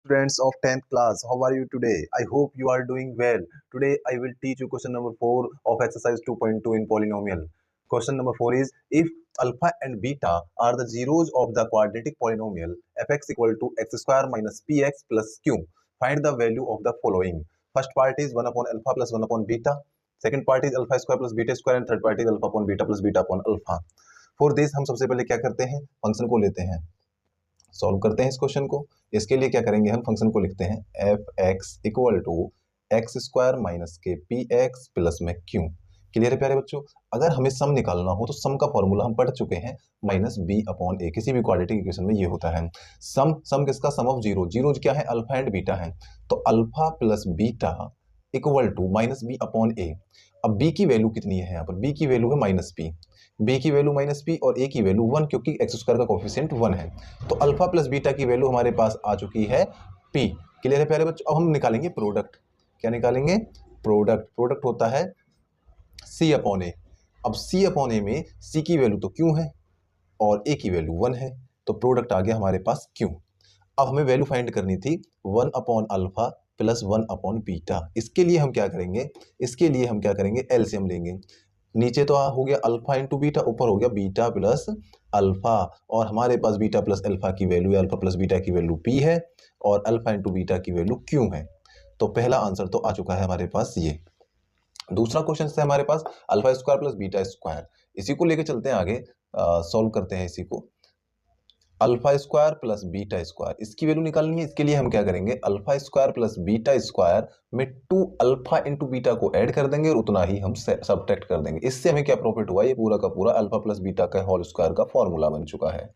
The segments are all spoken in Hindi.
students of 10th class. How are you today? I hope you are doing well. Today I will teach you question number 4 of exercise 2.2 in polynomial. Question number 4 is if alpha and beta are the zeros of the quadratic polynomial fx equal to x square minus px plus q, find the value of the following. First part is 1 upon alpha plus 1 upon beta. Second part is alpha square plus beta square and third part is alpha upon beta plus beta upon alpha. For this हम सबसे पहले क्या करते हैं, फंक्शन को लेते हैं, सॉल्व करते हैं इस क्वेश्चन को। इसके लिए क्या करेंगे, हम फंक्शन को लिखते हैं F X equal to X square minus के पी एक्स प्लस में क्यू। क्लियर है प्यारे बच्चों। अगर हमें सम निकालना हो तो सम का फॉर्मूला हम पढ़ चुके हैं, माइनस बी अपॉन ए। किसी भी क्वाड्रेटिक इक्वेशन में ये होता है। सम किसका, सम ऑफ जीरो। जीरो क्या है, अल्फा एंड बीटा है। तो alpha plus beta equal to minus B upon A. अब बी की वैल्यू कितनी है, यहाँ पर बी की वैल्यू है माइनस पी। बी की वैल्यू माइनस पी और ए की वैल्यू 1, क्योंकि एक्स स्क्वायर का कोफिशिएंट 1 है। तो अल्फा प्लस बीटा की वैल्यू हमारे पास आ चुकी है पी। क्लियर है प्यारे बच्चों। अब हम निकालेंगे प्रोडक्ट। क्या निकालेंगे, प्रोडक्ट होता है सी अपॉन ए। अब सी अपॉन ए में सी की वैल्यू तो क्यू है और ए की वैल्यू 1 है, तो प्रोडक्ट आ गया हमारे पास क्यू। अब हमें वैल्यू फाइंड करनी थी 1 upon alpha plus 1 upon beta. इसके लिए हम क्या करेंगे, एलसीएम लेंगे। नीचे तो हो गया अल्फा इंटू बीटा, ऊपर हो गया बीटा प्लस अल्फा, और हमारे पास बीटा प्लस अल्फा की वैल्यू है, अल्फा प्लस बीटा की वैल्यू पी है और अल्फा इंटू बीटा की वैल्यू क्यू है। तो पहला आंसर तो आ चुका है हमारे पास ये। दूसरा क्वेश्चन है हमारे पास alpha square plus beta square. इसी को लेके चलते हैं आगे, सॉल्व करते हैं इसी को। Alpha square plus beta square, इसकी वैल्यू निकालनी है। इसके लिए हम क्या करेंगे, alpha square plus beta square में 2 अल्फा इंटू बीटा को ऐड कर देंगे और उतना ही हम सब्ट्रैक्ट कर देंगे। इससे हमें क्या प्रॉफिट हुआ, ये पूरा का पूरा अल्फा प्लस बीटा का होल स्क्वायर का फॉर्मूला बन चुका है।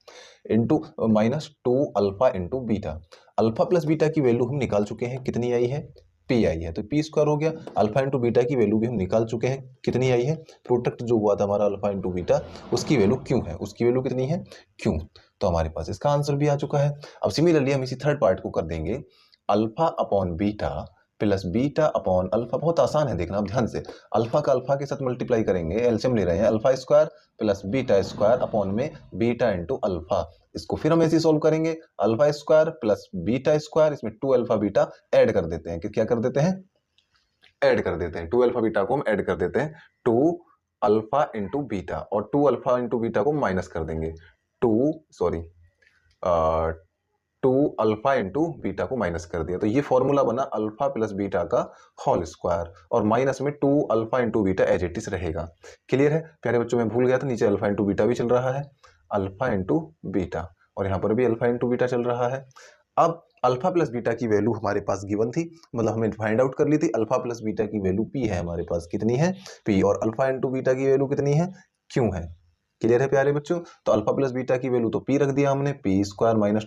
Into minus 2 alpha into beta. Alpha plus beta की वैल्यू हम निकाल चुके हैं, कितनी आई है, पी आई है, तो पी स्क्वायर हो गया। अल्फा इंटू बीटा की वैल्यू भी हम निकाल चुके हैं, कितनी आई है, प्रोडक्ट जो हुआ था हमारा अल्फा इंटू बीटा, उसकी वैल्यू क्यू है, उसकी वैल्यू कितनी है, क्यू। तो हमारे पास इसका आंसर भी आ चुका है। अब सिमिलरली हम इसी थर्ड पार्ट को कर देंगे, alpha upon beta plus beta upon alpha. बहुत आसान है, देखना आप ध्यान से। अल्फा का अल्फा के साथ मल्टीप्लाई करेंगे, एलसीएम ले रहे हैं, alpha square plus beta square upon में बीटा इंटू अल्फा। इसको फिर हम ऐसे सोल्व करेंगे, alpha square plus beta square, इसमें 2 अल्फा बीटा ऐड कर देते हैं। क्या कर देते हैं, ऐड कर देते हैं 2 अल्फा बीटा को हम ऐड कर देते हैं, 2 अल्फा इंटू बीटा, और 2 अल्फा इंटू बीटा को माइनस कर देंगे, 2 अल्फा इंटू बीटा को माइनस कर दिया। तो ये फॉर्मूला बना अल्फा प्लस बीटा का होल स्क्वायर, और माइनस में 2 alpha into beta as it is रहेगा। क्लियर है प्यारे बच्चों, मैं भूल गया था, नीचे अल्फा इंटू बीटा भी चल रहा है, अल्फा इंटू बीटा, और यहाँ पर भी अल्फा इंटू बीटा चल रहा है। अब अल्फा प्लस बीटा की वैल्यू हमारे पास गिवन थी, मतलब हमें फाइंड आउट कर ली थी। अल्फा प्लस बीटा की वैल्यू पी है हमारे पास, कितनी है, पी, और अल्फा इंटू बीटा की वैल्यू कितनी है, क्यू है। क्लियर है प्यारे बच्चों। तो अल्फा प्लस बीटा की वैल्यू तो पी रख दिया हमने, पी स्क्वायर माइनस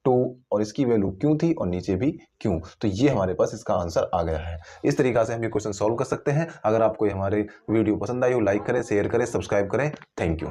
2, और इसकी वैल्यू क्यू थी और नीचे भी क्यू। तो ये हमारे पास इसका आंसर आ गया है। इस तरीका से हम ये क्वेश्चन सॉल्व कर सकते हैं। अगर आपको हमारे वीडियो पसंद आई हो, लाइक करें, शेयर करें, सब्सक्राइब करें। Thank you.